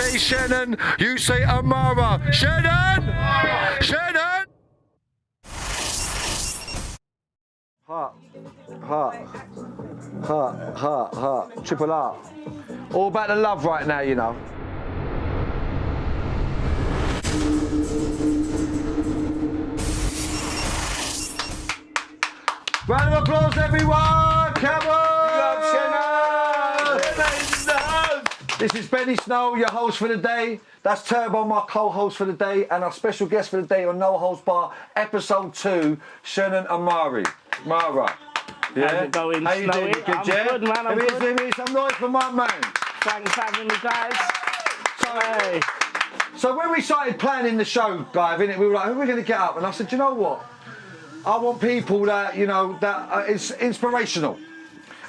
say Shenin, you say Amara. Shenin! Shenin! Heart. Triple R. All about the love right now, you know. Round of applause, everyone! Come on! This is Benny Snow, your host for the day. That's Turbo, my co-host for the day, and our special guest for the day on No Holds Bar, episode 2, Shenin Amara. Yeah? How's it going, How you doing? You good, I'm good, man. I'm good. Give me some noise for my man. Thanks for having me, guys. So when we started planning the show, guys, we were like, who are we going to get up? And I said, you know what? I want people that, you know, that are inspirational.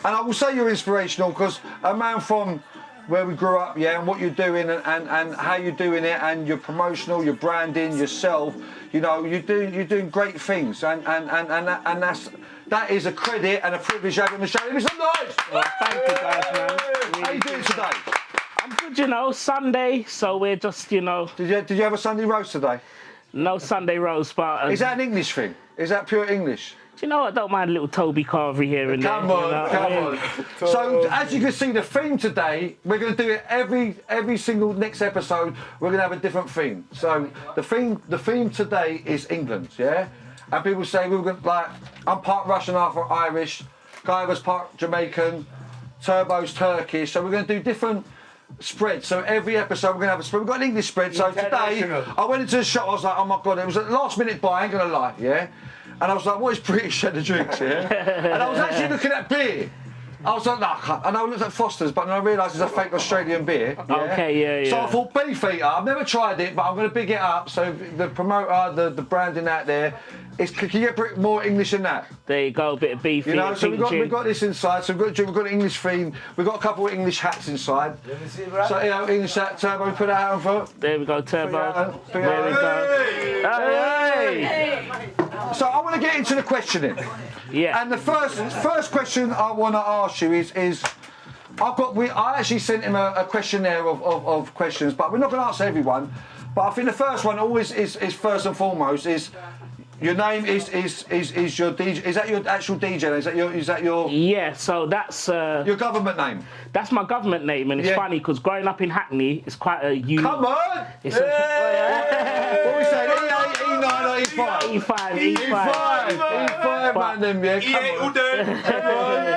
And I will say you're inspirational because a man from where we grew up, yeah, and what you're doing and how you're doing it and your promotional, your branding, yourself, you know, you're doing great things and that is a credit and a privilege having the show. Give me some noise! Well, thank you guys, man. Really how you doing today? I'm good, you know, Sunday, so we're just, you know. Did you have a Sunday roast today? No Sunday roast, but... Is that an English thing? Is that pure English? Do you know what? I don't mind a little Toby Carvery here and come there. Come on. So, as you can see, the theme today, we're going to do it every single next episode, we're going to have a different theme. So, the theme today is England, yeah? And people say, we were going to, like, I'm part Russian, half Irish, Guy was part Jamaican, Turbo's Turkish, so we're going to do different spread. So every episode we're going to have a spread. We've got an English spread. So today I went into the shop, I was like, oh my God, it was a last minute buy, I ain't going to lie, yeah? And I was like, what is British at the drinks, yeah? And I was actually looking at beer. I was like, no, I can't. And I looked at Foster's, but then I realised it's a fake Australian beer. Yeah? Okay, yeah. So I thought, Beefeater, I've never tried it, but I'm going to big it up. So the promoter, the branding out there, can you get more English than that? There you go, a bit of beef. You know, so we've got this inside, so we've got an English theme, we've got a couple of English hats inside. Let me see, bro. So, you know, English hat, Turbo, put that out on foot. There we go, Turbo. There we go. Hey! So I want to get into the questioning. Yeah. And the first question I want to ask you is I actually sent him a questionnaire of questions, but we're not going to answer everyone. But I think the first one always is first and foremost is your name is your DJ. Is that your actual DJ? Is that your? Yeah. So that's your government name. That's my government name, and it's funny because growing up in Hackney, it's quite a unique. Come on! It's what are we saying? E8, E9, or E5? E5, man, them, yeah. Come on.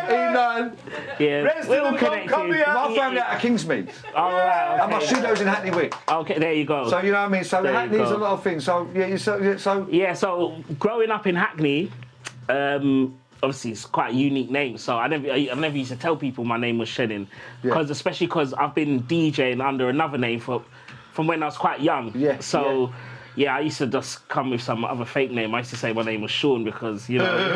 E9. Yeah, we're all connected. My family out of Kingsmead. All right. Okay. And my studio's in Hackney Wick. Okay, there you go. So you know what I mean. So Hackney's a lot of things. So yeah. So growing up in Hackney, obviously it's quite a unique name. So I never used to tell people my name was Shenin, especially because I've been DJing under another name from when I was quite young. Yeah. So. Yeah, I used to just come with some other fake name. I used to say my name was Sean because, you know.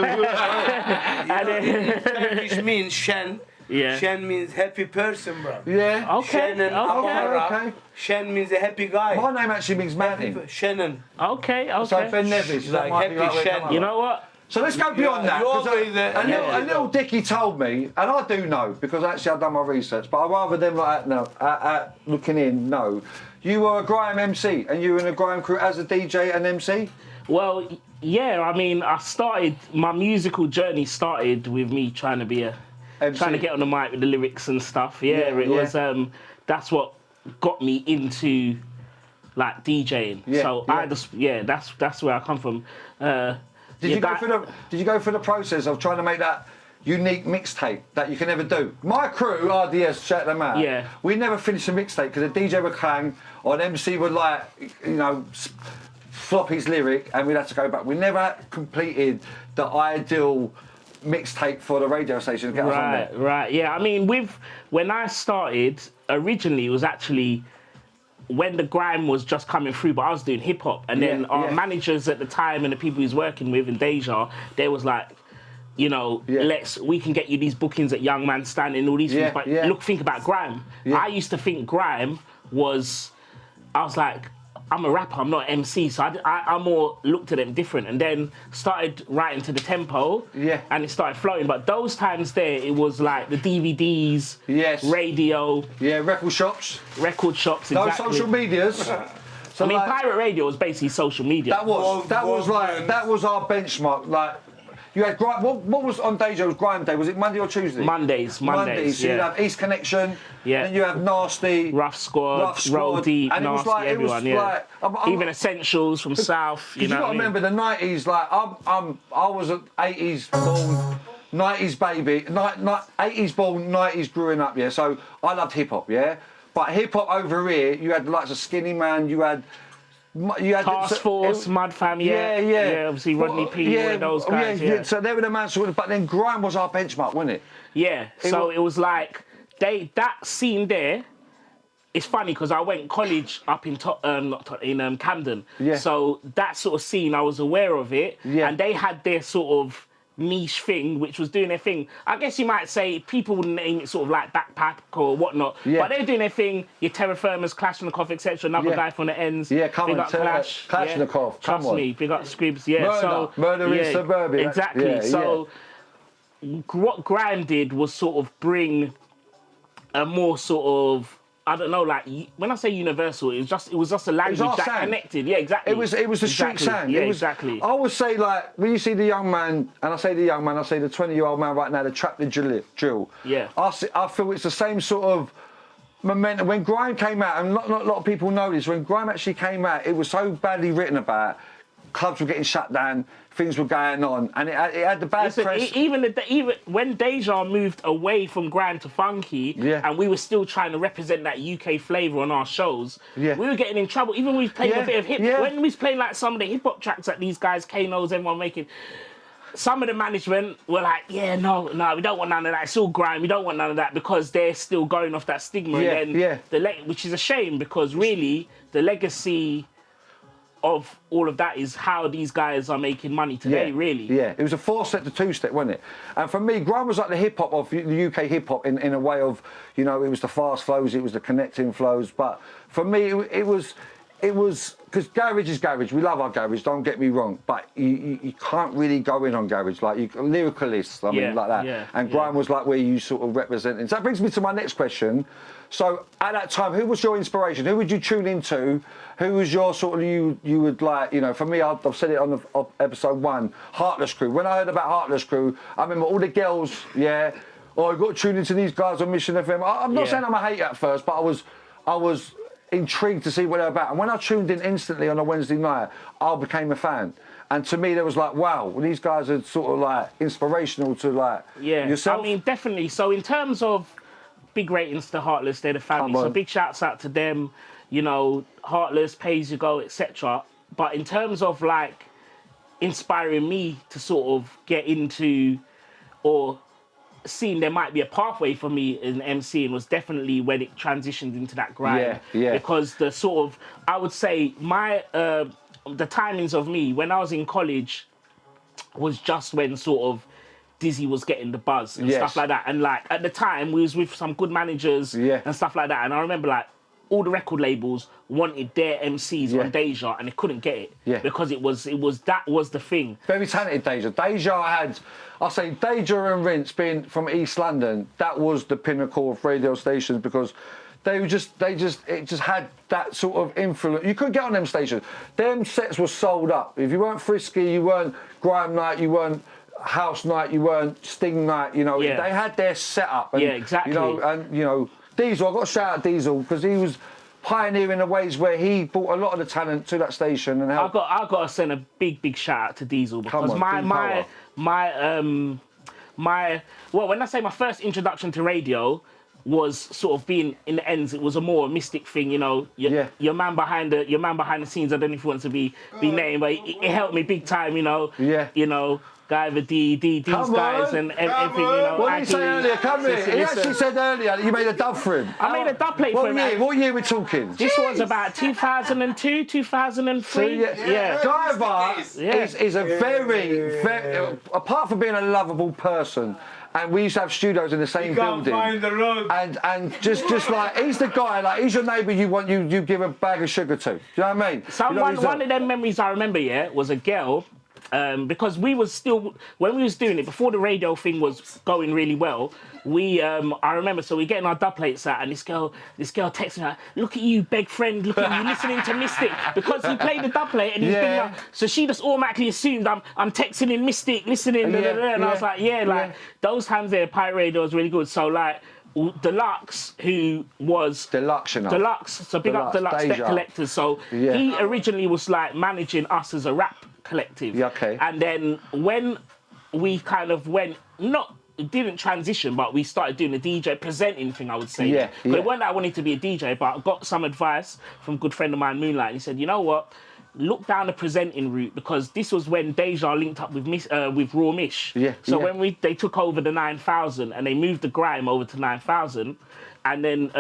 Turkish means Shen. Yeah. Shen means happy person, bro. Yeah. Okay. Shenin Amara. Shen means a happy guy. My name actually means mountain. Shenin. Okay. So Ben Nevis. Like happy Shen. You know what? So let's go beyond that. A little Dickie told me, and I do know because actually I've done my research, but I'd rather them like that looking in know. You were a grime MC, and you were in a grime crew as a DJ and MC? Well, yeah. I mean, my musical journey started with me trying to be trying to get on the mic with the lyrics and stuff. Yeah, it was. That's what got me into like DJing. Yeah, so that's where I come from. Did you go through the process of trying to make that unique mixtape that you can never do? My crew, RDS, shout them out. Yeah. We never finished a mixtape because the DJ would hang or an MC would like, you know, flop his lyric and we'd have to go back. We never completed the ideal mixtape for the radio station to get us on there. Right. Yeah. I mean, when I started originally, it was actually when the grime was just coming through, but I was doing hip hop, and then our managers at the time and the people he was working with in Deja, they was like, you know, we can get you these bookings at Young Man Standing, all these things, but think about grime. I used to think grime was, I was like, I'm a rapper, I'm not an MC, so I more looked at them different, and then started writing to the tempo, and it started flowing. But those times there, it was like the DVDs, radio, record shops, exactly. No social medias. So I mean, pirate radio was basically social media. That was our benchmark. Like, you had what was on Deja? It was Grime Day. Was it Monday or Tuesday? Mondays. So you'd have East Connection. Then you have Nasty, Rough Squad, Roll Deep, and Nasty, everyone. Even Essentials from South. You know, you got to remember the '90s. Like I was an '80s born, '90s baby. '80s born, '90s growing up. Yeah, so I loved hip hop. Yeah, but hip hop over here, you had the likes of Skinny Man. You had Task Force, Mud Fam, obviously Rodney P, all of those guys. So they were the man, but then grime was our benchmark, wasn't it? Yeah. It was like that scene there. It's funny because I went college up in Camden. Yeah. So that sort of scene, I was aware of it, and they had their sort of niche thing, which was doing their thing. I guess you might say people would name it sort of like backpack or whatnot, but they're doing their thing. Your Terra Firmas, Kalashnikov, etc. Another guy from the ends. Yeah, come on, Clash. Kalashnikov. Trust me, big up Scribs. Murder in Suburbia. Exactly. What grime did was sort of bring a more sort of, I don't know, like when I say universal, it was just a language that connected. Yeah, exactly. It was the street sound. Yeah, exactly. I would say, like, when you see the young man, and I say the young man, I say the 20-year-old man right now, the trap the drill. Yeah. I feel it's the same sort of momentum. When grime came out, and not a lot of people know this, when grime actually came out, it was so badly written about. Clubs were getting shut down, things were going on, and it had the bad press. Even when Deja moved away from grime to funky, and we were still trying to represent that UK flavour on our shows, we were getting in trouble. Even when we was playing a bit of hip, when we was playing like some of the hip hop tracks that these guys, Kano's, everyone making. Some of the management were like, no, we don't want none of that. It's all grime. We don't want none of that because they're still going off that stigma. Which is a shame because really the legacy of all of that is how these guys are making money today, really. Yeah, it was a 4-step to 2-step, wasn't it? And for me, grime was like the hip-hop of the UK hip-hop in a way of, it was the fast flows, it was the connecting flows. But for me, it was, because garage is garage. We love our garage, don't get me wrong. But you can't really go in on garage. Like, lyricalists, like that. Yeah, and grime was like where you sort of represented. So that brings me to my next question. So at that time, who was your inspiration? Who would you tune into? Who was your sort of, you would like, for me, I've said it on episode 1, Heartless Crew. When I heard about Heartless Crew, I remember all the girls, I've got to tune into these guys on Mission FM. I'm not saying I'm a hater at first, but I was intrigued to see what they're about. And when I tuned in instantly on a Wednesday night, I became a fan. And to me, there was like, wow, these guys are sort of like inspirational to like yourself. I mean, definitely. So in terms of big ratings to Heartless, they're the family. So big shouts out to them, Heartless, Pay As You Go, etc. But in terms of like inspiring me to sort of get into or seeing there might be a pathway for me in MCing was definitely when it transitioned into that grind. Because the sort of, I would say my, the timings of me when I was in college was just when sort of Dizzy was getting the buzz and stuff like that. And like at the time we was with some good managers and stuff like that. And I remember like all the record labels wanted their MCs on Deja and they couldn't get it because that was the thing. Very talented Deja. Deja and Rinse being from East London, that was the pinnacle of radio stations because it just had that sort of influence. You couldn't get on them stations. Them sets were sold up. If you weren't Frisky, you weren't Grime Night, you weren't House Night, you weren't Sting Night, they had their setup. And, exactly. Diesel, I've got to shout out Diesel because he was pioneering the ways where he brought a lot of the talent to that station and helped. I've got to send a big shout out to Diesel because when I say my first introduction to radio was sort of being in the ends, it was a more mystic thing, your man behind the scenes. I don't know if you want to be named, but it helped me big time, Guy with these guys and everything, What did he say earlier? Come here. He actually said earlier that you made a dub for him. I made a dub plate for him. What year we talking? This was about 2002, 2003. Diver is a very, apart from being a lovable person and we used to have studios in the same You can't building. find the road. And just like he's the guy, like he's your neighbour you give a bag of sugar to. Do you know what I mean? One of them memories I remember, was a girl. Because we was still, when we was doing it, before the radio thing was going really well, I remember, so we're getting our dub plates out, and this girl texts me, like, look at you, beg friend, look at you, listening to Mystic, because he played the dub plate, and he's been like, so she just automatically assumed I'm texting in Mystic, listening, and I was like, those times there, Pirate Radio was really good, so like, Deluxe, who was Deluxe, so big up Deluxe Deck Collectors, so he originally was like managing us as a rap collective. Yeah, okay. And then when we kind of didn't transition, but we started doing the DJ presenting thing, I would say. Yeah. But it wasn't that I wanted to be a DJ, but I got some advice from a good friend of mine, Moonlight, and he said, you know what? Look down the presenting route, because this was when Deja linked up with Raw Mish. Yeah. So when they took over the 9000 and they moved the grime over to 9000, and then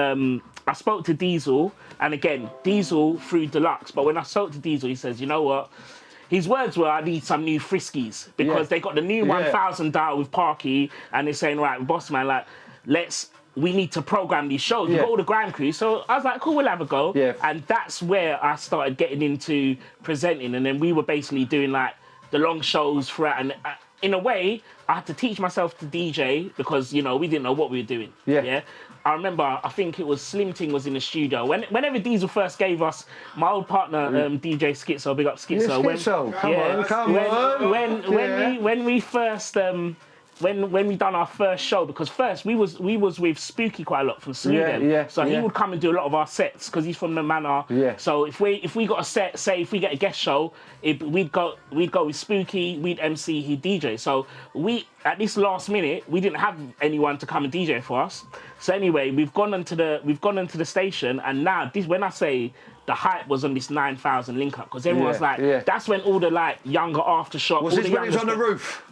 I spoke to Diesel, and again, Diesel through Deluxe, but when I spoke to Diesel, he says, you know what? His words were, I need some new friskies, because they got the new 1000 dial with Parky, and they're saying, right, boss man, like, we need to program these shows. We've got all the grime crew. So I was like, cool, we'll have a go. Yeah. And that's where I started getting into presenting. And then we were basically doing like the long shows throughout. And in a way, I had to teach myself to DJ because, we didn't know what we were doing. Yeah. I remember, I think it was Slim Ting was in the studio. Whenever Diesel first gave us, my old partner, DJ Schizo, big up Schizo. Come on. When we first... When we done our first show, because first we was with Spooky quite a lot from Sweden, so he would come and do a lot of our sets because he's from the manor. Yeah. So if we got a set, say if we get a guest show, we'd go with Spooky, we'd MC, he'd DJ. So we at this last minute we didn't have anyone to come and DJ for us. So anyway, we've gone into the station, and now when I say the hype was on this 9000 link up, because everyone's that's when all the like younger Aftershock. Was this when it was on the roof?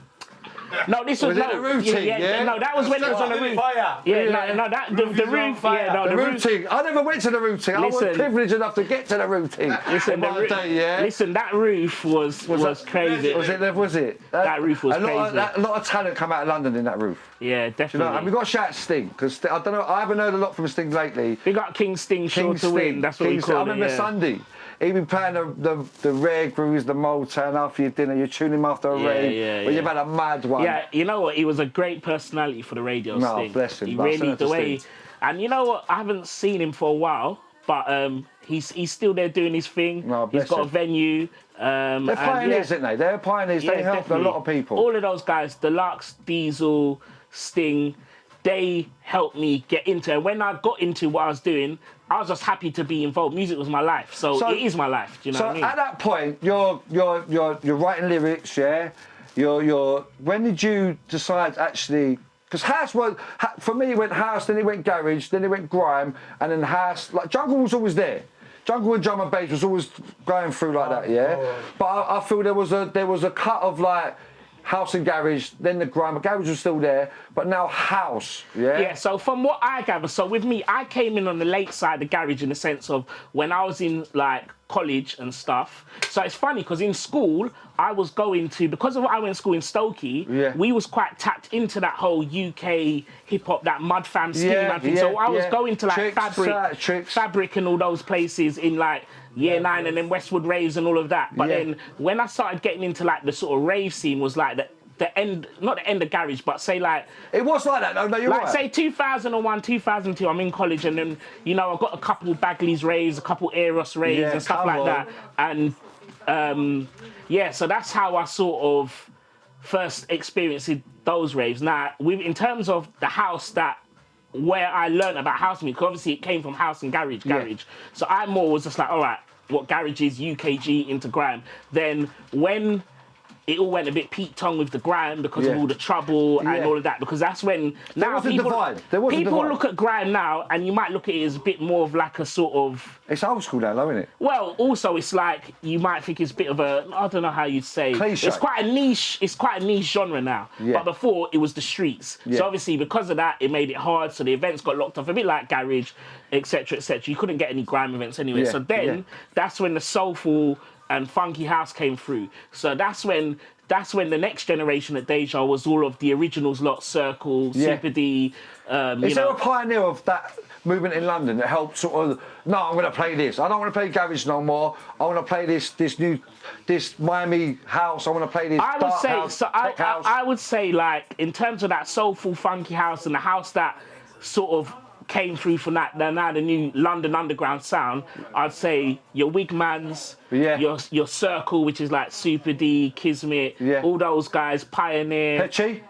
No, this was it the roof thing, no, that was when it was on the roof. The roof. The roof thing. I never went to the roof thing. I was privileged enough to get to the roof thing. Listen, that roof was crazy. Was it? That roof was crazy. A lot of talent come out of London in that roof. Yeah, definitely. And we got to shout Sting, because I don't know. I haven't heard a lot from Sting lately. We got King Sting, sure to win. That's what we call it. I remember Sunday. He'd been playing the rare grooves, the Motown after your dinner. You're tuning him after a rave. But you've had a mad one. Yeah, you know what? He was a great personality for the radio. No, Sting. bless him. He really the way. And you know what? I haven't seen him for a while, but he's still there doing his thing. No, he's got a venue. They're pioneers, aren't they? They're pioneers. They helped definitely. A lot of people. All of those guys, Deluxe, Diesel, Sting, they helped me get into it. When I got into what I was doing, I was just happy to be involved. Music was my life, so it is my life. Do you know what I mean? So at that point, you're writing lyrics, yeah. When did you decide actually? Because house for me, it went house, then it went garage, then it went grime, and then house. Like jungle was always there. Jungle and drum and bass was always going through like that, yeah. But I feel there was a cut of like house and garage, then the grime. The garage was still there, but now house, yeah? Yeah, so from what I gather, so with me, I came in on the late side of the garage in the sense of when I was in like college and stuff. So it's funny because in school, I was going to, because of what I went to school in Stokey, we was quite tapped into that whole UK hip hop, that Mud Fam, Skinny Man thing. So I was going to like Fabric and all those places in like Year 9 and then Westwood Raves and all of that. But then when I started getting into like the sort of rave scene was like the end, not the end of garage, but say like... It was like that, no, you're like right. Say 2001, 2002, I'm in college and then, I got a couple Bagley's raves, a couple Eros raves and stuff like that. And so that's how I sort of first experienced those raves. Now, in terms of the house where I learned about house music, obviously it came from house and garage. So I more was just like, all right, what garage is, UKG into grime. Then when it all went a bit Pete Tong with the grime because of all the trouble and all of that, because that's when now people look at grime now and you might look at it as a bit more of like a sort of... It's old school now, though, isn't it? Well, also it's like, you might think it's a bit of a, I don't know how you'd say. Cliche. It's quite a niche genre now. Yeah. But before it was the streets. Yeah. So obviously because of that, it made it hard. So the events got locked off, a bit like garage, etc., etc. You couldn't get any grime events anyway. So then that's when the soulful and funky house came through. So that's when the next generation at Deja was all of the originals lot, Circle, Super D. Is there a pioneer of that movement in London that helped sort of, no, I'm going to play this. I don't want to play garage no more. I want to play this Miami house. I want to play this house. I would say, like, in terms of that soulful, funky house and the house that sort of came through from that, now the new London underground sound, I'd say your Wigmans, your Circle, which is like Super D, Kismet, all those guys, Pioneer. Petchy?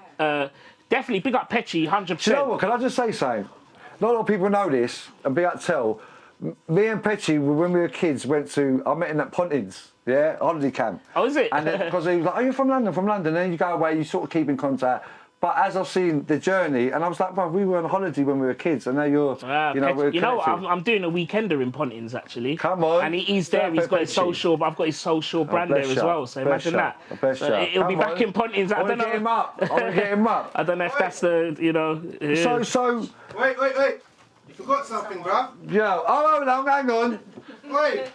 Definitely, big up Petchy, 100%. Do you know what, can I just say something? Not a lot of people know this, and be able to tell. Me and Petchy, when we were kids, I met him at Pontins, holiday camp. Oh, is it? And because he was like, oh, you're from London, And then you go away, you sort of keep in contact. But as I've seen the journey, and I was like, bro, we were on holiday when we were kids, and now you're, we're I'm doing a weekender in Pontins, actually. Come on. And he's there, he's got his social, I've got his social brand there as well, so imagine that. So it'll be back in Pontins, I don't know. I want to get him up. I don't know if that's the, So... Wait. You forgot something, bruv. Yeah. Oh, hold on, hang on. Wait.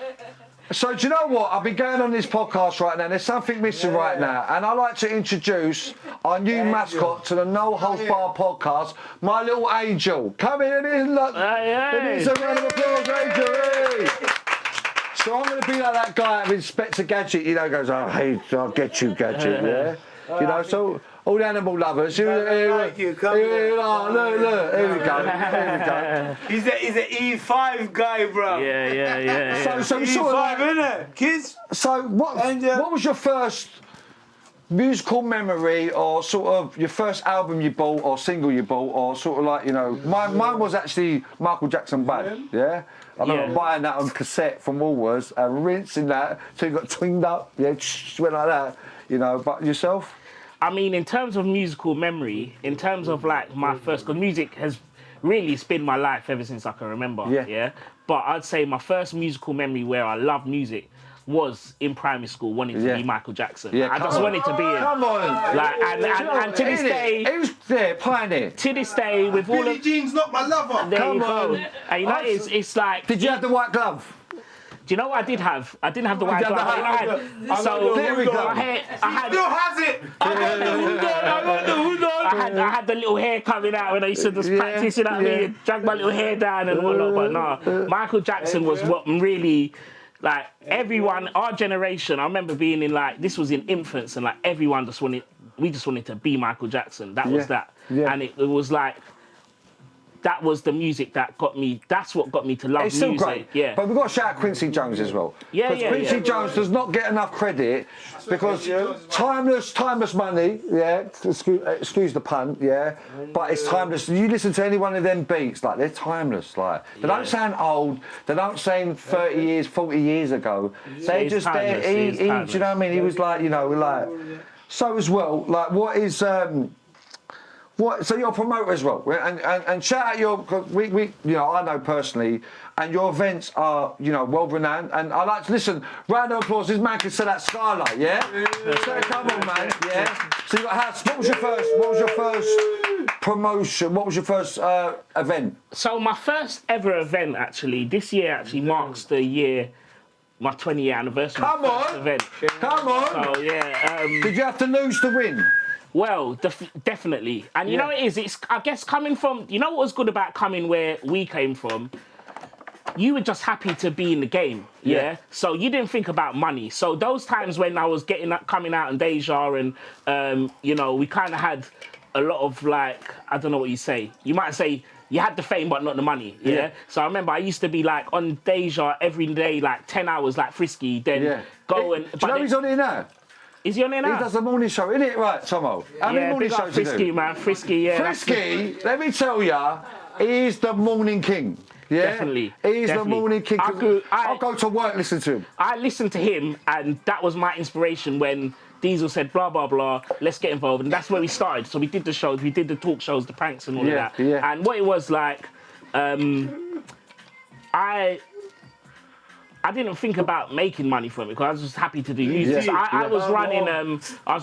So do you know what? I've been going on this podcast right now. There's something missing right now, and I'd like to introduce our new mascot to the No Holds Barred podcast, my little angel. Come in, it is a round of applause, Angel. Hey. So I'm going to be like that guy of Inspector Gadget, goes, oh, hey, I'll get you, Gadget, so all the animal lovers. Look, here we go. He's an E5 guy, bro. Yeah. So E5, innit? Kids? So what was your first musical memory, or sort of your first album you bought or single you bought, or sort of like, mine was actually Michael Jackson Bad, I remember buying that on cassette from Woolworths and rinsing that till you got twinged up, went like that, but yourself? I mean, in terms of musical memory, in terms of like my first, because music has really been my life ever since I can remember, but I'd say my first musical memory where I loved music was in primary school, wanting to be Michael Jackson. I just wanted to be him. Come on! Like, and to this day... He was there, pioneer. To this day, with all Billie Jean's not my lover. There you go. And it's like... Did you have the white glove? Do you know what I did have? I didn't have the white glove. So there we go. He still has it. I had the little hair coming out when I used to just practice, me, and drag my little hair down and whatnot. But no, Michael Jackson was what really, like, everyone, our generation, I remember being in, like, this was in infants, and like everyone we just wanted to be Michael Jackson. That was that. And it was like, that was the music that got me. That's what got me to love music. It's still great. Yeah. But we've got to shout out Quincy Jones as well. Quincy Jones does not get enough credit because timeless money. Excuse the pun. But it's timeless. You listen to any one of them beats, like they're timeless. Like they don't sound old. They don't sound 30 years, 40 years ago. They're just there. Do you know what I mean? He was like, so as well. Like what is so you're a promoter as well, and shout out your, cause we I know personally, and your events are well renowned, and I like to listen. Round of applause, this man can sell that Skylight, So come on, man, So you got house. What was your first promotion? What was your first event? So my first ever event this year marks the year. My 20-year anniversary. Come on, event. Come on. So did you have to lose to win? Well, definitely. And you know it is, it's, I guess, coming from, what was good about coming where we came from? You were just happy to be in the game, So you didn't think about money. So those times when I was coming out in Deja and, we kind of had a lot of, like, I don't know what you say. You might say you had the fame but not the money, So I remember I used to be, like, on Deja every day, like, 10 hours, like Frisky, then go and... Do you know he's on here now? Is he on there now? He does the morning show, isn't it? Right, Tomo? How many morning shows Frisky, you do? man. Frisky, Frisky, let me tell ya, he's the morning king. Definitely. He's the morning king. I'll go to work, listen to him. I listened to him, and that was my inspiration when Diesel said, blah, blah, blah, let's get involved. And that's where we started. So we did the shows, we did the talk shows, the pranks and all of that. And what it was like, I didn't think about making money from it because I was just happy to do music. Yeah. So I was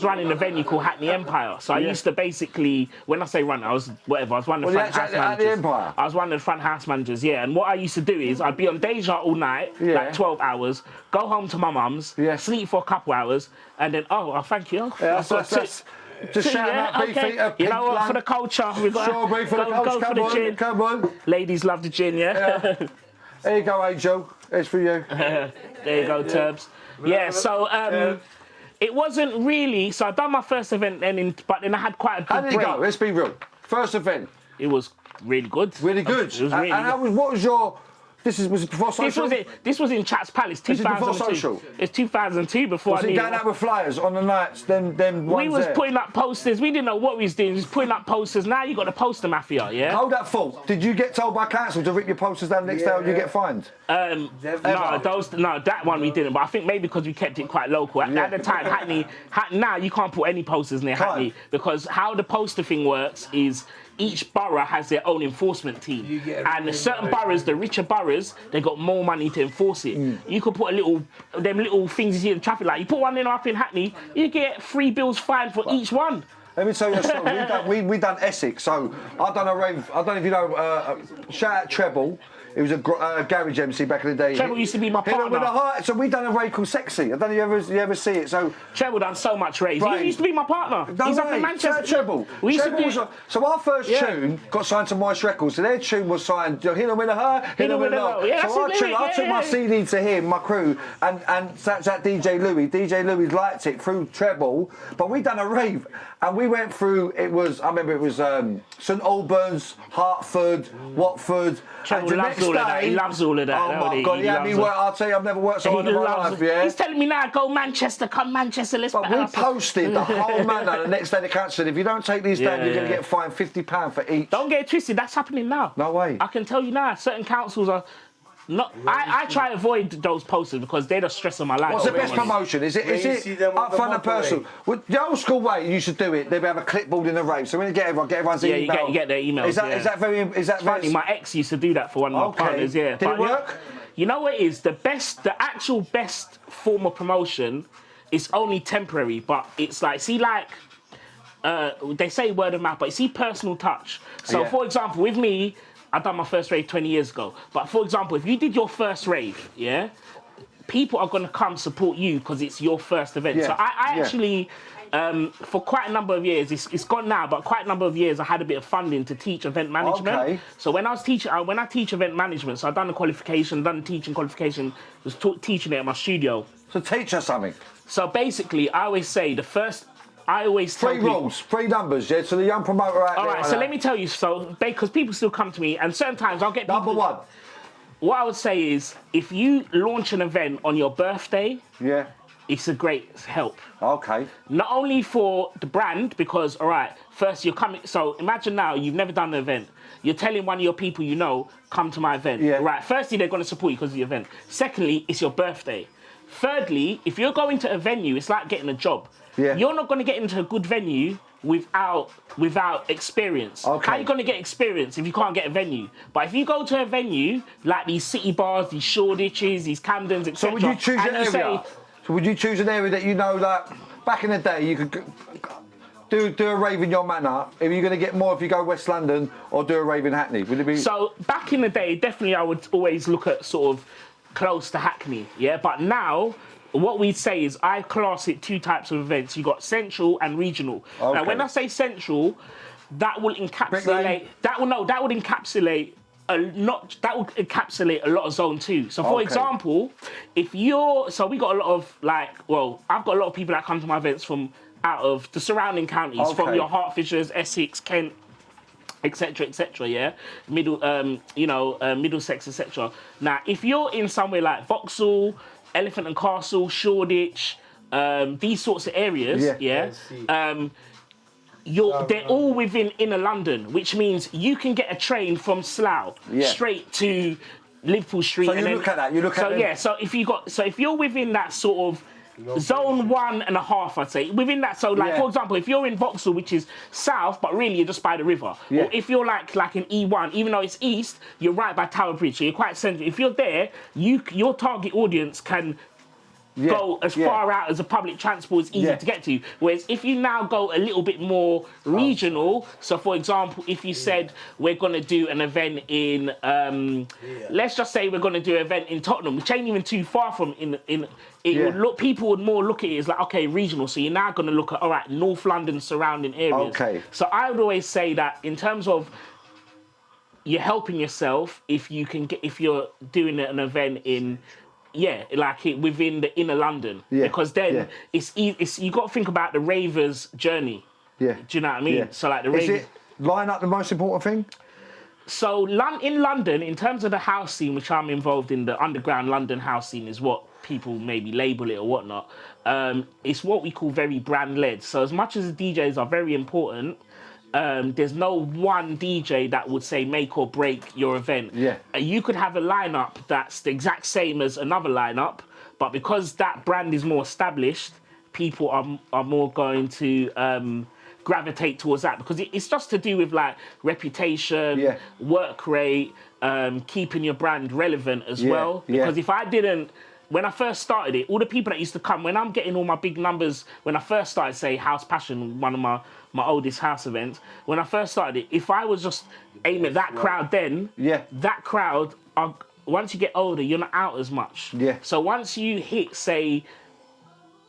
running a venue called Hackney Empire. So I used to basically, when I say run, I was running the front house managers. Empire? I was one of the front house managers, yeah. And what I used to do is I'd be on Deja all night, like 12 hours, go home to my mum's, sleep for a couple hours, and then thank you. Just shouting out Beefeater, you know what, for the culture, we've got strawberry for the culture. go for the gin. Come on. Ladies love the gin, yeah. There you go, Angel. It's for you. There you go, Turbs. Yeah, so it wasn't really. So I done my first event but then I had quite a big How did it break. go? Let's be real. First event. It was really good. Really good. It was really good. What was your? Was it before social? This was in Chats Palace, 2002. This is before social? It's 2002 before Was I he knew. going out with flyers on the nights? Them We ones was there? putting up posters. We didn't know what we was doing. We was putting up posters. Now you got the poster mafia, yeah? Hold that thought. Did you get told by council to rip your posters down the next day or you get fined? No, that one we didn't. But I think maybe because we kept it quite local. At the time, Hackney, now you can't put any posters near Hackney because how the poster thing works is each borough has their own enforcement team. And certain boroughs, the richer boroughs, they got more money to enforce it. You could put them little things you see in the traffic light. You put one in up in Hackney, you get 3 bills fined for each one. Let me tell you a story. we done Essex, so I done a rave. I don't know if you know. Shout out Treble. He was a garage MC back in the day. Treble used to be my partner. So we done a rave called Sexy. I don't know if you ever see it. So Treble done so much raves. He used to be my partner. No He's way. up in Manchester. Treble. We used to Treble do. so our first tune got signed to Moist Records. So their tune was signed. Hit 'em with a her, hit 'em with a low. Yeah, so I took my CD to him, my crew, and that's that DJ Louis. DJ Louis liked it through Treble. But we done a rave, and we went through. I remember it was St Albans, Hertford, Watford. Treble loves all of that. He loves all of that. Oh my God! I'll tell you, I've never worked so hard in my life. Yeah. He's telling me now, go Manchester, come Manchester, let's. But we posted the whole manor. The next day the council said, if you don't take these down, you're going to get fined £50 for each. Don't get it twisted. That's happening now. No way. I can tell you now. Certain councils are. Not, I try to avoid those posters because they're the stress of my life. What's the best promotion? Is it upfront and personal? Well, the old school way you used to do it, they'd have a clipboard in the rave. So when you get everyone's email. You get their emails. Is that funny? My ex used to do that for one of my partners. Yeah. Did it work? You know what it is? The actual best form of promotion is only temporary, but it's like, they say word of mouth, but you see personal touch. So for example, with me, I done my first rave 20 years ago. But for example, if you did your first rave, people are going to come support you because it's your first event. Yeah. So I actually, for quite a number of years, it's gone now, but quite a number of years, I had a bit of funding to teach event management. Okay. So when I teach event management, so I've done the qualification, done the teaching qualification, was teaching it at my studio. So teach us something. So basically, I always tell three rules, 3 numbers, yeah? So the young promoter out there. All right, so let me tell you, because people still come to me, and certain times I'll get people... Number 1. What I would say is, if you launch an event on your birthday, it's a great help. Okay. Not only for the brand, because, all right, first you're coming... So imagine now, you've never done an event. You're telling one of your people you know, come to my event. Yeah. Right, firstly, they're going to support you because of the event. Secondly, it's your birthday. Thirdly, if you're going to a venue, it's like getting a job. Yeah. You're not going to get into a good venue without experience. Okay. How are you going to get experience if you can't get a venue? But if you go to a venue like these city bars, these Shoreditches, these Camdens, etc. So would you choose an area? So would you choose an area that you know that back in the day you could do a rave in your manor? Are you going to get more if you go West London or do a rave in Hackney? Would it be? So back in the day, definitely I would always look at sort of close to Hackney, But now, what we say is I class it 2 types of events. You got central and regional. Okay. Now, when I say central, that will encapsulate. That will encapsulate a lot of zone 2. So, for example, if you're we got a lot of I've got a lot of people that come to my events from out of the surrounding counties, from your Hertfordshires, Essex, Kent, etc., Middlesex, etc. Now, if you're in somewhere like Vauxhall, Elephant and Castle, Shoreditch, these sorts of areas, they're all within inner London, which means you can get a train from Slough straight to Liverpool Street. So you look at that. So if you're within that sort of zone 1.5, I'd say. Within that, so like, for example, if you're in Vauxhall, which is south, but really you're just by the river. Or if you're like an E1, even though it's east, you're right by Tower Bridge, so you're quite central. If you're there, your target audience can go as far out as a public transport is easy to get to. Whereas if you now go a little bit more regional, so for example, if you said we're going to do an event in, let's just say we're going to do an event in Tottenham, which ain't even too far from would look, people would more look at it as like, okay, regional. So you're now going to look at, all right, North London surrounding areas. Okay. So I would always say that in terms of you're helping yourself if you're doing an event in within the inner London, because then it's you got to think about the ravers' journey. Yeah, do you know what I mean? Yeah. So like the ravers. Is it line up the most important thing? So in London, in terms of the house scene, which I'm involved in, the underground London house scene is what people maybe label it or whatnot. It's what we call very brand led. So as much as the DJs are very important, there's no one DJ that would say make or break your event. Yeah. You could have a lineup that's the exact same as another lineup, but because that brand is more established, people are more going to gravitate towards that, because it's just to do with like reputation, work rate, keeping your brand relevant as well. Because if I didn't, when I first started it, all the people that used to come, when I'm getting all my big numbers, when I first started, say, House Passion, one of my oldest house events, when I first started it, if I was just aiming at that crowd then, that crowd, once you get older, you're not out as much. Yeah. So once you hit, say,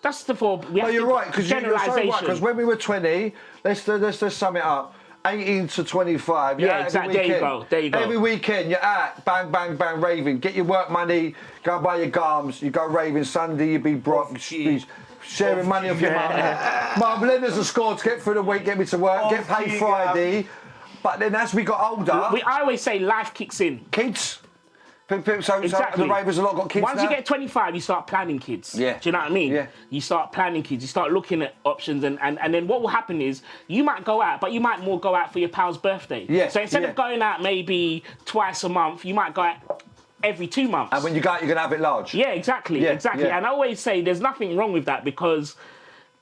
that's the for. You're right, because you're so right, because when we were 20, let's just sum it up. 18 to 25. Yeah, exactly. There you go. Every weekend you're out, bang, bang, bang, raving. Get your work money, go and buy your garms, you go raving. Sunday you be broke, sharing money off your mum. Mum, lend us a score to get through the week, get me to work, get paid Friday. But then as we got older... I always say life kicks in. Kids. So the ravers a lot got kids. Once you get 25, you start planning kids. Yeah. Do you know what I mean? Yeah. You start planning kids. You start looking at options, and then what will happen is you might go out, but you might more go out for your pal's birthday. Yeah. So instead of going out maybe twice a month, you might go out every 2 months. And when you go out, you're gonna have it large. Yeah, exactly. Yeah, exactly. Yeah. And I always say there's nothing wrong with that, because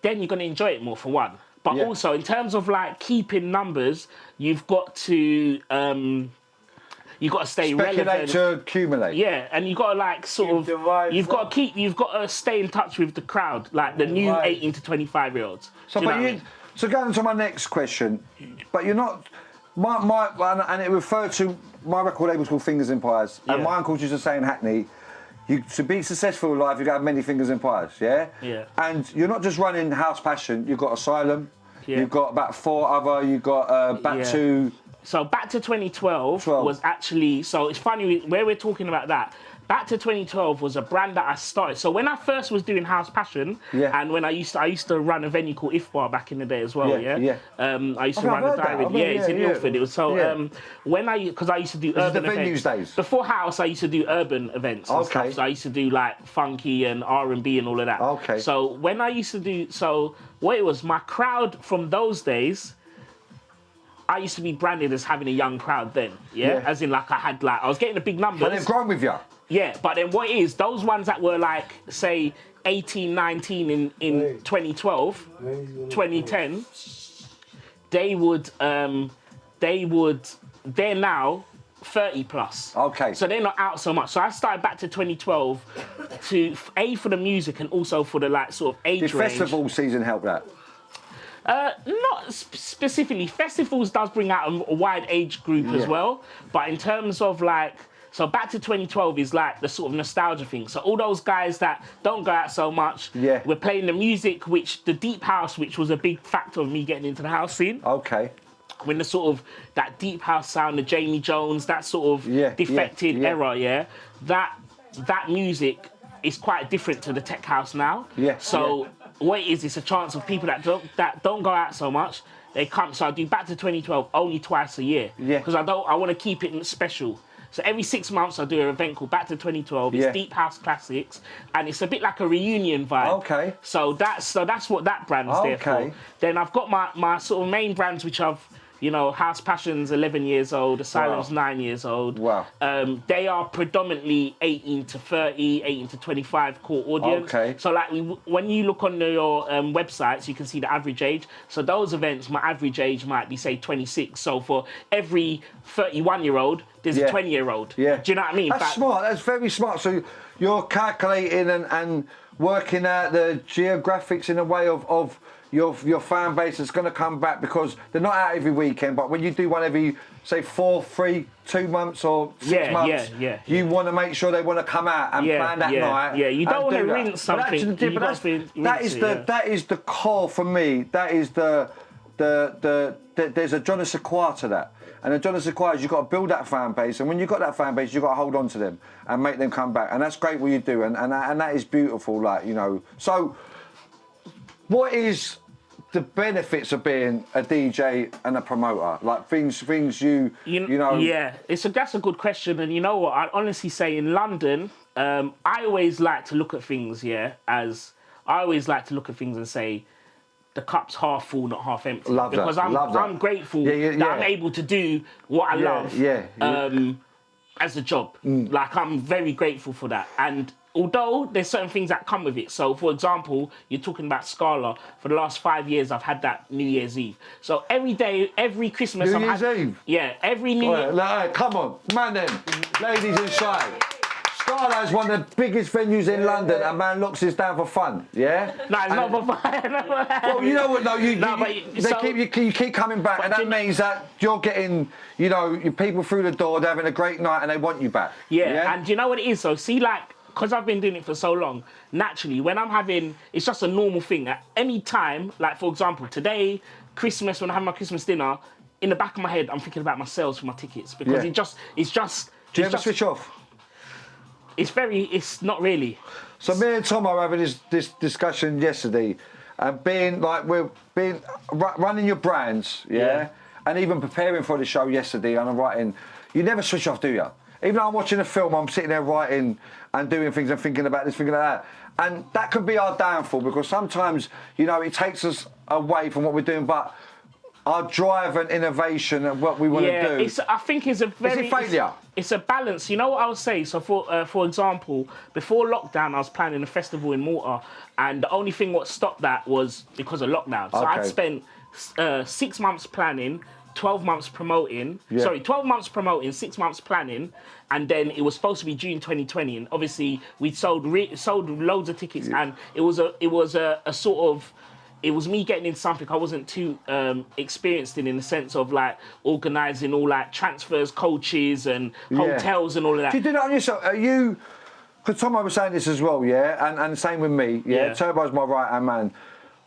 then you're gonna enjoy it more, for one. But also in terms of like keeping numbers, you've got to. You've got to stay relevant. To accumulate. Yeah, and you've got to like you've got to stay in touch with the crowd, like the new 18 to 25-year-olds. So going to my next question, but you're not, and it referred to, my record label's called Fingers in Pies, and my uncles used to say in Hackney, to be successful in life, you've got to have many fingers in pies, yeah? Yeah. And you're not just running House Passion, you've got Asylum, you've got about 4 other, you've got Back to... So Back to 2012 was actually, so it's funny where we're talking about that. Back to 2012 was a brand that I started. So when I first was doing House Passion, and when I used to run a venue called Ifbar back in the day as well, I used to run a diary. It's in Ilford. It was so because I used to do urban events. Days. Before House, I used to do urban events and stuff. So I used to do like funky and R&B and all of that. Okay. So when I used to do, what it was, my crowd from those days, I used to be branded as having a young crowd then, as in like I was getting the big numbers. But they've grown with you. Yeah, but then what it is, those ones that were like, say, 18, 19 in 2012, 2010, they're now 30 plus. Okay. So they're not out so much. So I started back to 2012 for the music and also for the like sort of age range. Did festival season help that? Not specifically. Festivals does bring out a wide age group as well, but in terms of like, so Back to 2012 is like the sort of nostalgia thing. So all those guys that don't go out so much, we're playing the music, the deep house, which was a big factor of me getting into the house scene. Okay. When the sort of that deep house sound, the Jamie Jones, that sort of defected era, that music is quite different to the tech house now. Yeah. So. What it is, it's a chance of people that don't go out so much. They come. So I do Back to 2012 only twice a year. Yeah. Because I want to keep it special. So every 6 months I do an event called Back to 2012. It's Deep House Classics, and it's a bit like a reunion vibe. Okay. So that's what that brand's there for. Then I've got my sort of main brands which I've You know, House Passion's 11 years old, Asylum's Wow. 9 years old. Wow. They are predominantly 18 to 30, 18 to 25 core audience. Okay. So like when you look on your websites, you can see the average age. So those events, my average age might be say 26. So for every 31-year-old, there's a 20-year-old. Yeah. Do you know what I mean? That's smart. That's very smart. So you're calculating and working out the geographics in a way of your fan base that's going to come back, because they're not out every weekend, but when you do one every, say, 4, 3, 2 months or 6 months, you want to make sure they want to come out and plan that night. Yeah, you don't want to do that. rinse something. That is the core for me. That is there's a John Sequoia to that. And the John Sequoia is you've got to build that fan base, and when you've got that fan base, you've got to hold on to them and make them come back. And that's great what you do, and that is beautiful, like, you know. So what is the benefits of being a DJ and a promoter? Like things you know. Yeah, that's a good question, and you know what? I'd honestly say in London, I always like to look at things, and say the cup's half full, not half empty. Love because that. I'm grateful that I'm able to do what I love as a job. Like, I'm very grateful for that. And although there's certain things that come with it. So, for example, you're talking about Scala. For the last 5 years, I've had that New Year's Eve. So every day, every Christmas, New Year's Eve? Yeah, every New Year. Like, come on, man them, ladies inside. Scala is one of the biggest venues in London, and man locks this down for fun, yeah? No, it's not for fun. Well, you know what, no, you keep coming back, and that you means that you're getting, you know, your people through the door, they're having a great night, and they want you back. Yeah, and you know what it is, though? See, like, because I've been doing it for so long, naturally, when I'm having, it's just a normal thing. At any time, like, for example, today, Christmas, when I have my Christmas dinner, in the back of my head, I'm thinking about my sales for my tickets, because it's just... Do you ever switch off? It's not really. So me and Tom are having this discussion yesterday, and running your brands, and even preparing for the show yesterday, and I'm writing. You never switch off, do you? Even though I'm watching a film, I'm sitting there writing and doing things and thinking about this, thinking about that. And that could be our downfall, because sometimes, you know, it takes us away from what we're doing, but our drive and innovation and what we want to do. I think it's a very... Is it failure? It's a balance. You know what I would say? So, for example, before lockdown, I was planning a festival in Malta, and the only thing what stopped that was because of lockdown. So I'd spent 6 months planning, 12 months promoting. Yeah. Sorry, 12 months promoting, 6 months planning, and then it was supposed to be June 2020. And obviously, we sold loads of tickets, and it was a sort of... It was me getting in something I wasn't too experienced in the sense of, like, organising all, like, transfers, coaches and hotels and all of that. Do you do that on yourself? Are you... Because Tom, I was saying this as well, and same with me, Turbo's my right-hand man.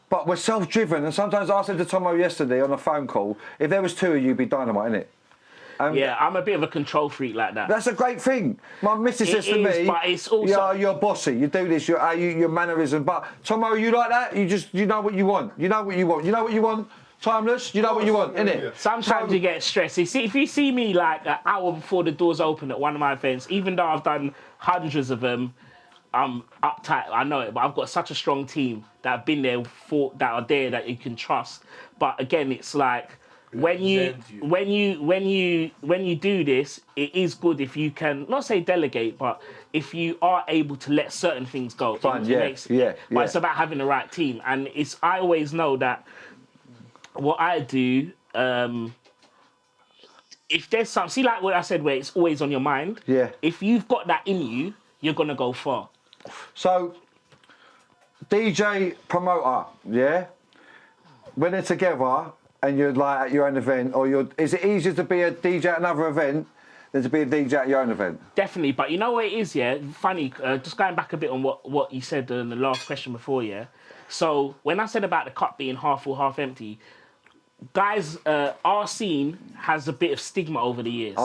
But we're self-driven, and sometimes I said to Tomo yesterday on a phone call, if there was 2 of you, it'd be dynamite, innit? I'm a bit of a control freak like that. That's a great thing. My missus says to me, but it's also... you're bossy, you do this, your mannerism. But Tomo, you like that? You know what you want. You know what you want. You know what you want? Timeless? You know what you want, innit? Sometimes you get stressed. You see, if you see me like an hour before the doors open at one of my events, even though I've done hundreds of them, I'm uptight, I know it, but I've got such a strong team that have been there that are there that you can trust. But again, it's like... When you do this, it is good if you can not say delegate, but if you are able to let certain things go. Fine, But it's about having the right team, and I always know that what I do. If there's some, see, like what I said, where it's always on your mind. Yeah. If you've got that in you, you're gonna go far. So, DJ promoter, when they're together. And you're like at your own event, is it easier to be a DJ at another event than to be a DJ at your own event? Definitely, but you know what it is, funny, just going back a bit on what you said in the last question before, So when I said about the cup being half full, half empty, guys, our scene has a bit of stigma over the years,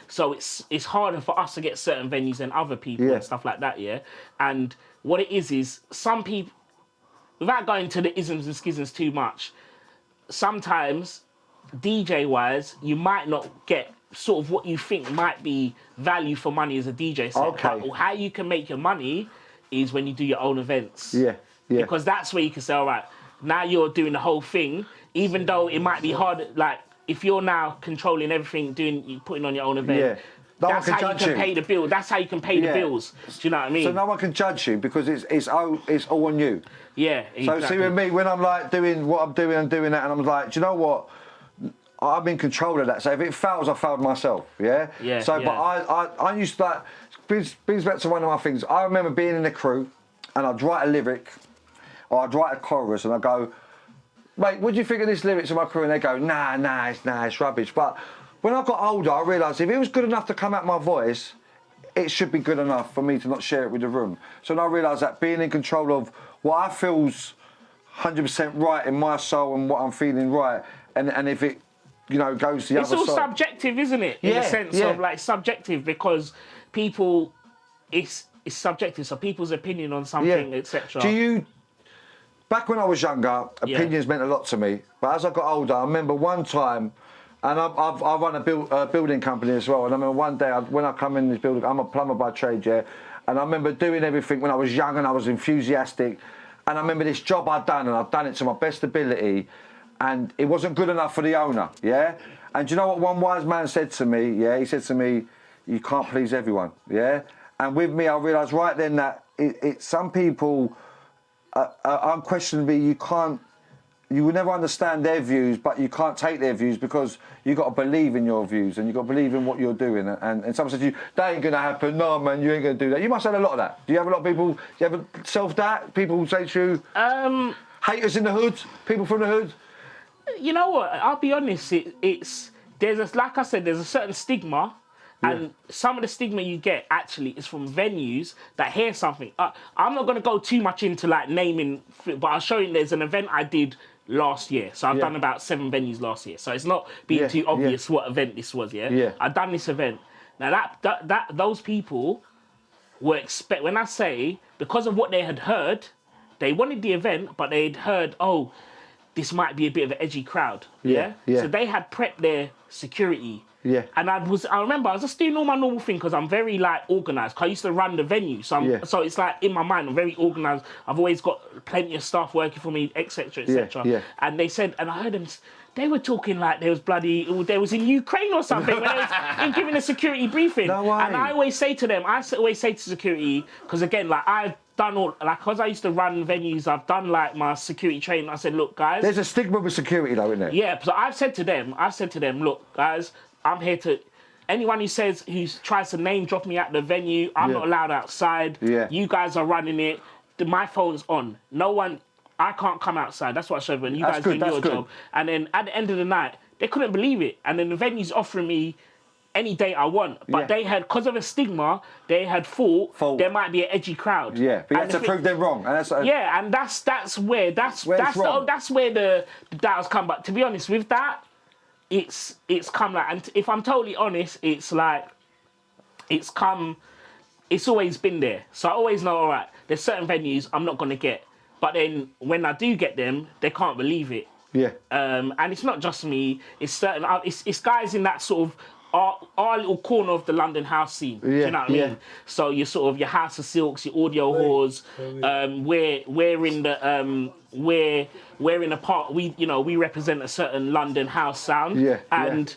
So it's harder for us to get certain venues than other people and stuff like that, And what it is some people, without going to the isms and schisms too much, sometimes, DJ-wise, you might not get sort of what you think might be value for money as a DJ set. Okay. But how you can make your money is when you do your own events. Yeah. Because that's where you can say, all right, now you're doing the whole thing, even though it might be hard, like, if you're now controlling everything, putting on your own event. Yeah. No one That's can how you judge can you. pay the bill. That's how you can pay the bills. Do you know what I mean? So no one can judge you because it's all on you. Yeah, exactly. So see with me, when I'm like doing what I'm doing and doing that, and I'm like, do you know what? I'm in control of that. So if it fails, I failed myself. Yeah. Yeah. So, yeah. but I used to like brings back to one of my things. I remember being in the crew, and I'd write a lyric, or I'd write a chorus, and I go, mate, what do you think of this lyrics of my crew? And they go, nah, it's rubbish. But when I got older, I realised if it was good enough to come out my voice, it should be good enough for me to not share it with the room. So then I realised that being in control of what I feel's 100% right in my soul and what I'm feeling right, and if it, goes the other side. It's all subjective, isn't it? In the sense of like subjective, because people, it's subjective. So people's opinion on something, etc. Do you? Back when I was younger, opinions meant a lot to me. But as I got older, I remember one time, and I run a building company as well. And I remember one day when I come in this building, I'm a plumber by trade, yeah. And I remember doing everything when I was young and I was enthusiastic. And I remember this job I'd done, and I'd done it to my best ability, and it wasn't good enough for the owner, yeah. And do you know what one wise man said to me? Yeah, he said to me, "You can't please everyone," yeah. And with me, I realised right then that some people. Unquestionably, you will never understand their views, but you can't take their views because you've got to believe in your views and you've got to believe in what you're doing. And someone says to you, that ain't going to happen. No, man, you ain't going to do that. You must have a lot of that. Do you have a lot of people, do you have a self-doubt? People who say to you, haters in the hood, people from the hood? You know what? I'll be honest, like I said, there's a certain stigma. And some of the stigma you get actually is from venues that hear something. I'm not going to go too much into like naming, but I'll show you there's an event I did last year. So I've done about 7 venues last year. So it's not being too obvious what event this was, I've done this event. Now that those people were when I say, because of what they had heard, they wanted the event, but they'd heard, oh, this might be a bit of an edgy crowd. Yeah. So they had prepped their security. Yeah. And I remember I was just doing all my normal thing because I'm very like organised. Cause I used to run the venue, so so it's like in my mind I'm very organised. I've always got plenty of staff working for me, etc., etc. Yeah. And they said, and I heard them. They were talking like they was in Ukraine or something when they was giving a security briefing. No way. And I always say to them, to security, because again, like I've done all, like, because I used to run venues, I've done like my security training. I said, look, guys. There's a stigma with security though, isn't there? Yeah, so I've said to them, look, guys, I'm here to. Anyone who tries to name drop me at the venue, I'm not allowed outside. Yeah. You guys are running it. My phone's on. No one. I can't come outside. That's what I showed when you guys doing your job. And then at the end of the night, they couldn't believe it. And then the venue's offering me any date I want. But they had, because of a stigma, they had thought there might be an edgy crowd. Yeah, but you have to prove they're wrong. And that's and that's where the doubts come. But to be honest, with that, it's come like, and if I'm totally honest, it's always been there. So I always know, all right, there's certain venues I'm not going to get. But then when I do get them, they can't believe it. Yeah. And it's not just me. It's certain. It's guys in that sort of our little corner of the London house scene. Do you know what I mean? So you're sort of your House of Silks, your Audio Whores. We're in a part. We represent a certain London house sound. Yeah. And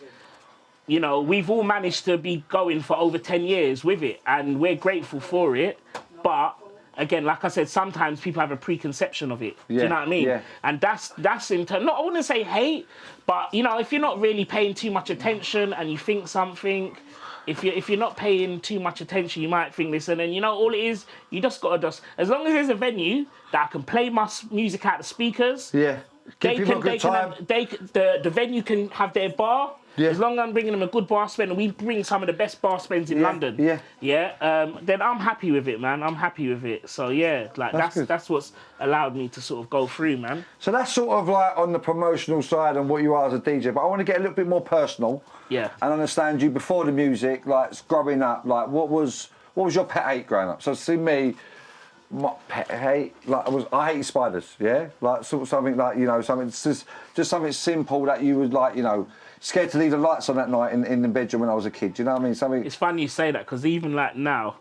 we've all managed to be going for over 10 years with it, and we're grateful for it. But again, like I said, sometimes people have a preconception of it. Do you know what I mean? Yeah. And that's in turn, I wouldn't say hate, but if you're not really paying too much attention and you think something, if you're not paying too much attention, you might think this, and then all it is, you just gotta as long as there's a venue that I can play my music out the speakers. Yeah. The venue can have their bar. Yeah. As long as I'm bringing them a good bar spend, and we bring some of the best bar spends in London. Then I'm happy with it, man. I'm happy with it. So that's what's allowed me to sort of go through, man. So that's sort of like on the promotional side and what you are as a DJ. But I want to get a little bit more personal. Yeah. And understand you before the music, like growing up. Like what was your pet hate growing up? So see me. My pet hate, I hated spiders, like sort of something like something just something simple that you would like, scared to leave the lights on at night in the bedroom when I was a kid. Do you know what I mean? Something. It's funny you say that because even like now,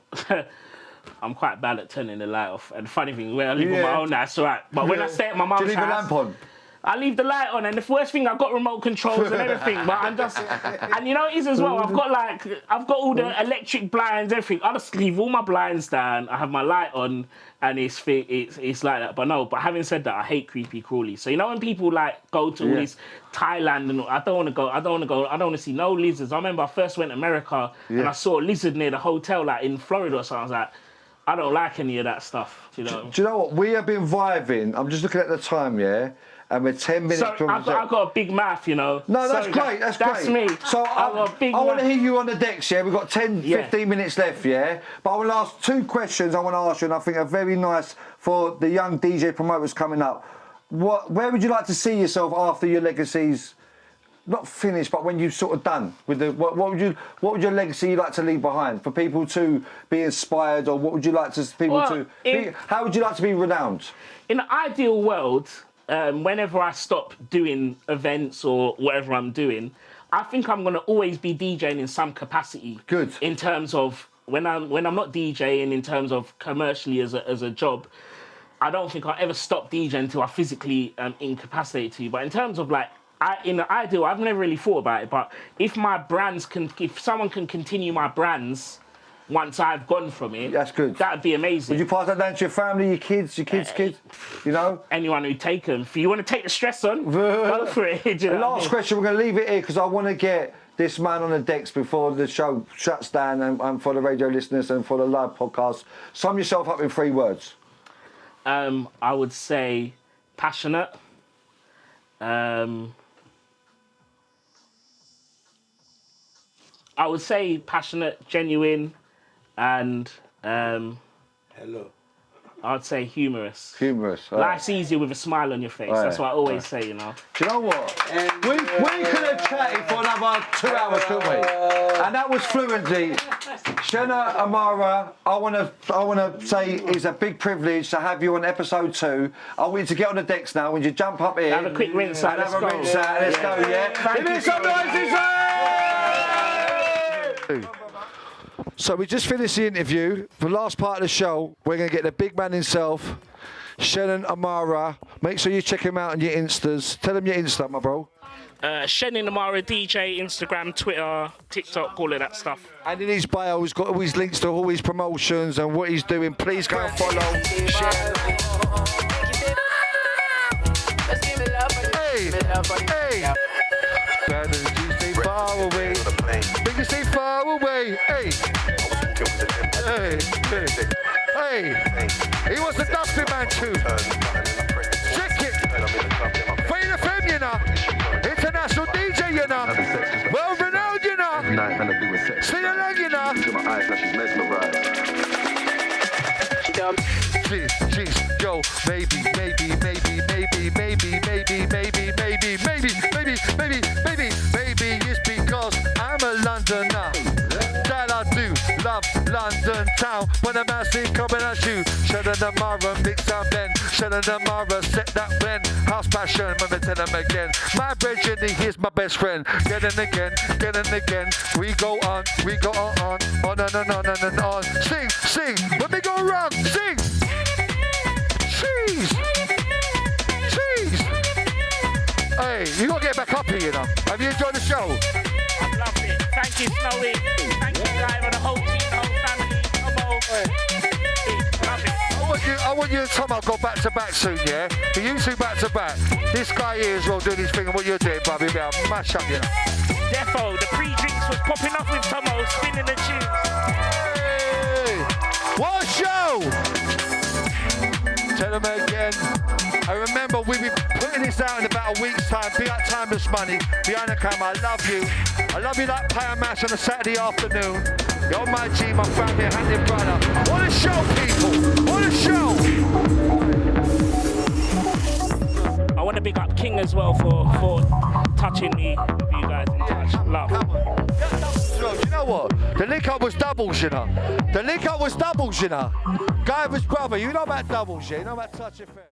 I'm quite bad at turning the light off. And the funny thing, when I live on my own, that's all right. But when I stay at my mum's house, do you leave a lamp on? I leave the light on, and the first thing I've got remote controls and everything, but I'm just, and you know it is as well. I've got all the electric blinds, everything. I just leave all my blinds down. I have my light on, and it's like that. But having said that, I hate creepy crawly. So you know when people like go to all this Thailand and I don't want to go. I don't want to see no lizards. I remember I first went to America and I saw a lizard near the hotel, like in Florida or something. I was like, I don't like any of that stuff. You know. Do you know what? We have been vibing. I'm just looking at the time, and we're 10 minutes So I've got a big mouth, you know. No, that's great. That's great. Me. So I want to hear you on the decks, We've got 10, 15 minutes left, But I want to ask 2 questions I want to ask you, and I think are very nice for the young DJ promoters coming up. Where would you like to see yourself after your legacy's not finished, but when you've sort of done with the what would your legacy like to leave behind for people to be inspired, or what would you like to how would you like to be renowned? In an ideal world, whenever I stop doing events or whatever I'm doing, I think I'm going to always be DJing in some capacity. Good. In terms of when I'm not DJing in terms of commercially as a job, I don't think I'll ever stop DJing until I physically incapacitated to. But in terms of like, in the ideal, I've never really thought about it, but if someone can continue my brands once I've gone from it, that's good. That'd be amazing. Would you pass that down to your family, your kids, kids? You know? Anyone who'd take them. If you want to take the stress on, go for it. Last question, we're going to leave it here because I want to get this man on the decks before the show shuts down, and for the radio listeners and for the live podcast. Sum yourself up in 3 words. I would say passionate. I would say passionate, genuine, and hello. I'd say humorous. Humorous. Life's easier with a smile on your face. That's what I always say, you know. Do you know what? We could have chatted for another 2 hours, couldn't we? And that was fluently. Shenin Amara, I want to say it's a big privilege to have you on episode 2. I want you to get on the decks now. When you jump up here, have a quick rinse out. Let's go. Give me some noises. So we just finished the interview. For the last part of the show, we're going to get the big man himself, Shenin Amara. Make sure you check him out on your Instas. Tell him your Insta, my bro. Shenin Amara DJ, Instagram, Twitter, TikTok, all of that stuff. And in his bio, he's got all his links to all his promotions and what he's doing. Please go and follow. Share. Hey. Better than you stay far away. Think you stay far away. Hey. He wants a dusty man too. Check it. Fade FM, you know. International DJ, you know. Well renowned, you know. Sing along, you know. Jeez, yo, maybe, it's because I'm a Londoner. That I do love London town. When a man see coming at you, Shenin Amara, mix and blend. Shenin Amara, set that blend. House passion, when I tell them again. My brethren, he's my best friend. Get in again. We go on and on. Sing, when we go around, sing. Cheese. Hey, you gotta get back up here, you know. Have you enjoyed the show? I loved it. Thank you, Snowy. Thank you, guys, and the whole team, the whole family. Love it. I want you and Tom, I'll go back to back soon, yeah? For you two back to back. This guy here is well doing his thing, and what you're doing, Bobby, you'll be able to mash up, you know. Defo, the pre-drinks was popping off with Tomo, spinning the tunes. Hey, what a show! Tell them again. I remember we'll be putting this out in about a week's time. Be like Timeless Money. Behind the camera, I love you. I love you like pie and mash on a Saturday afternoon. You're my G, my family, handed brother. What a show, people! What a show! I want to big up King as well for touching me with you guys in touch. Love. You know what? The link up was doubles, you know. Guy was brother. You know about doubles, yeah? You know about touch effect.